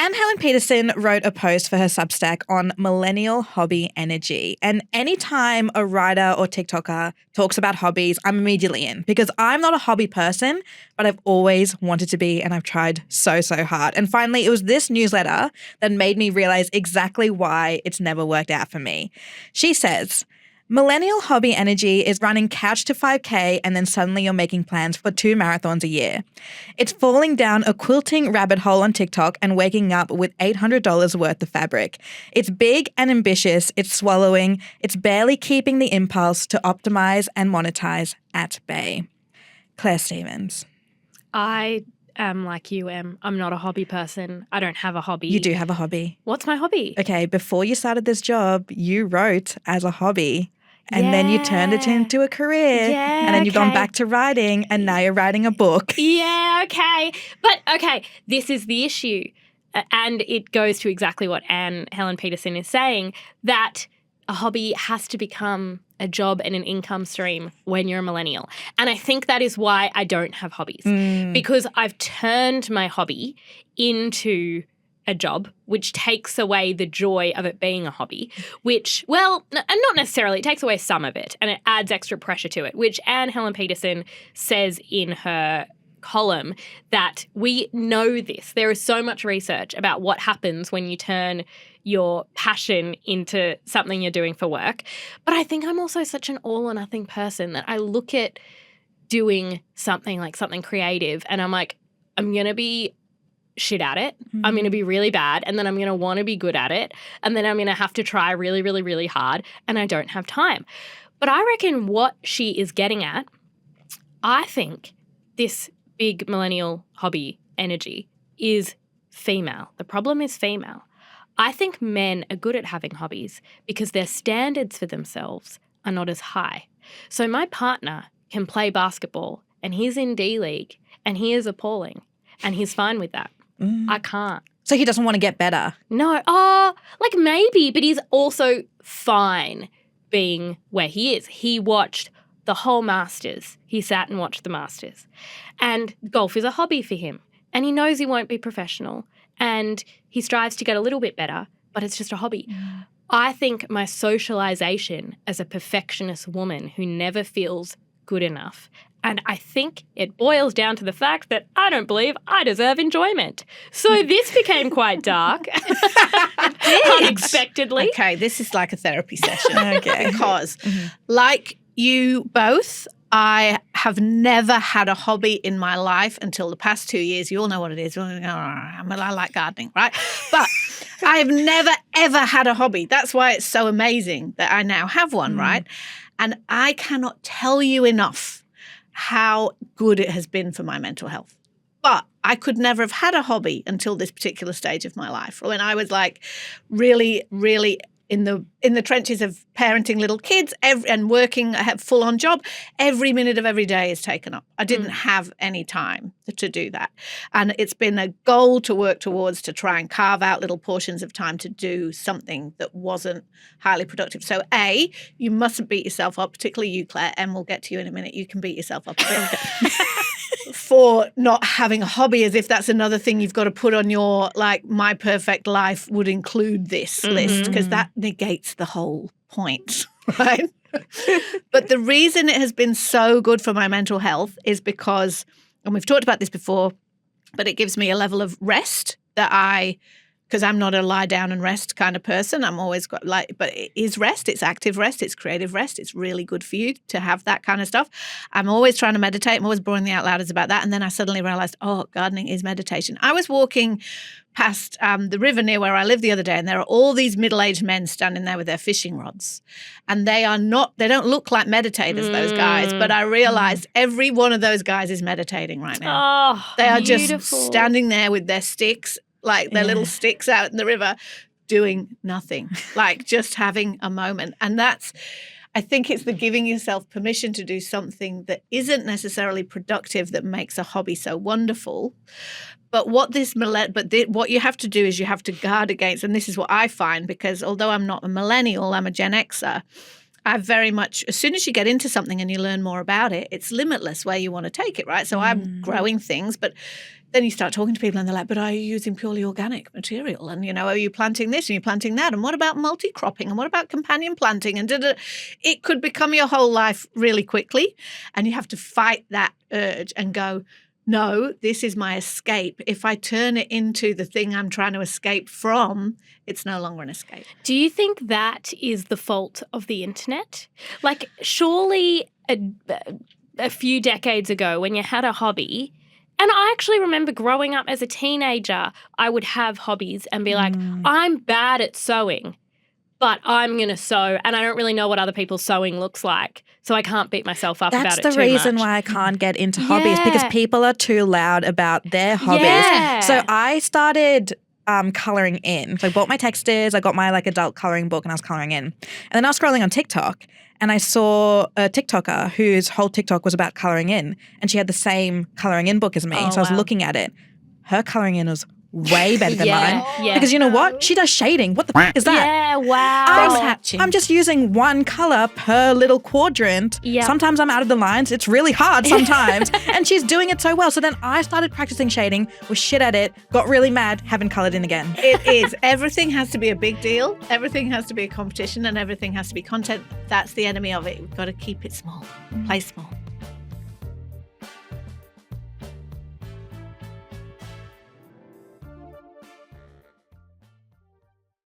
Anne Helen Peterson wrote a post for her Substack on Millennial Hobby Energy. And anytime a writer or TikToker talks about hobbies, I'm immediately in because I'm not a hobby person, but I've always wanted to be and I've tried so hard. And finally, it was this newsletter that made me realize exactly why it's never worked out for me. She says, Millennial Hobby Energy is running couch to 5K and then suddenly you're making plans for 2 marathons a year. It's falling down a quilting rabbit hole on TikTok and waking up with $800 worth of fabric. It's big and ambitious, it's swallowing, it's barely keeping the impulse to optimize and monetize at bay. Claire Stevens. I am like you, Em. I'm not a hobby person. I don't have a hobby. You do have a hobby. What's my hobby? Okay, before you started this job, you wrote as a hobby. And then you turned it into a career. Yeah, and then you've gone back to writing and now you're writing a book. Yeah, okay. But, okay, this is the issue. And it goes to exactly what Anne Helen Peterson is saying, that a hobby has to become a job and an income stream when you're a millennial. And I think that is why I don't have hobbies. Because I've turned my hobby into a job, which takes away the joy of it being a hobby, which, well, and not necessarily, it takes away some of it and it adds extra pressure to it, which Anne Helen Peterson says in her column that we know this. There is so much research about what happens when you turn your passion into something you're doing for work. But I think I'm also such an all or nothing person that I look at doing something like something creative and I'm like, I'm going to be shit at it. I'm going to be really bad and then I'm going to want to be good at it and then I'm going to have to try really, really, really hard and I don't have time. But I reckon what she is getting at, I think this big millennial hobby energy is female. The problem is female. I think men are good at having hobbies because their standards for themselves are not as high. So my partner can play basketball and he's in D-League and he is appalling and he's fine with that. I can't. So he doesn't want to get better? No. Like maybe, but he's also fine being where he is. He watched the whole Masters. He sat and watched the Masters. And golf is a hobby for him. And he knows he won't be professional. And he strives to get a little bit better, but it's just a hobby. I think my socialization as a perfectionist woman who never feels good enough, and I think it boils down to the fact that I don't believe I deserve enjoyment. So this became quite dark. Unexpectedly. Okay, this is like a therapy session. Okay. Because like you both, I have never had a hobby in my life until the past 2 years. You all know what it is. I like gardening, right? But I have never, ever had a hobby. That's why it's so amazing that I now have one, right? And I cannot tell you enough how good it has been for my mental health. But I could never have had a hobby until this particular stage of my life, when I was like really, really in the trenches of parenting little kids and working a full-on job. Every minute of every day is taken up. I didn't have any time to do that. And it's been a goal to work towards, to try and carve out little portions of time to do something that wasn't highly productive. So A, you mustn't beat yourself up, particularly you, Claire, and we'll get to you in a minute. You can beat yourself up a bit. For not having a hobby, as if that's another thing you've got to put on your, like, my perfect life would include this list, because that negates the whole point, right? But the reason it has been so good for my mental health is because, and we've talked about this before, but it gives me a level of rest that because I'm not a lie down and rest kind of person. I'm always got but it is rest. It's active rest. It's creative rest. It's really good for you to have that kind of stuff. I'm always trying to meditate. I'm always boring the outlouders about that. And then I suddenly realized, gardening is meditation. I was walking past the river near where I live the other day, and there are all these middle-aged men standing there with their fishing rods. And they don't look like meditators, those guys, but I realized every one of those guys is meditating right now. They are just standing there with their sticks, like their little sticks out in the river, doing nothing, like just having a moment. And I think it's the giving yourself permission to do something that isn't necessarily productive that makes a hobby so wonderful. But what you have to do is you have to guard against, and this is what I find, because although I'm not a millennial, I'm a Gen Xer, I very much, as soon as you get into something and you learn more about it, it's limitless where you want to take it, right? So I'm growing things, but then you start talking to people and they're like, but are you using purely organic material? And, are you planting this and you're planting that? And what about multi-cropping? And what about companion planting? And it could become your whole life really quickly. And you have to fight that urge and go, no, this is my escape. If I turn it into the thing I'm trying to escape from, it's no longer an escape. Do you think that is the fault of the internet? Like, surely a few decades ago when you had a hobby, and I actually remember growing up as a teenager, I would have hobbies and be like, I'm bad at sewing, but I'm going to sew, and I don't really know what other people's sewing looks like, so I can't beat myself up about it too much. That's the reason why I can't get into hobbies, because people are too loud about their hobbies. Yeah. So I started colouring in. So I bought my texters, I got my adult colouring book, and I was colouring in. And then I was scrolling on TikTok, and I saw a TikToker whose whole TikTok was about colouring in, and she had the same colouring in book as me. So I was looking at it. Her colouring in was way better than mine. Yeah. Because you know what? She does shading. What the f is that? Yeah, wow. I'm just using one color per little quadrant. Yeah. Sometimes I'm out of the lines. It's really hard sometimes. And she's doing it so well. So then I started practicing shading, was shit at it, got really mad, haven't colored in again. It is. Everything has to be a big deal. Everything has to be a competition, and everything has to be content. That's the enemy of it. We've got to keep it small. Play small.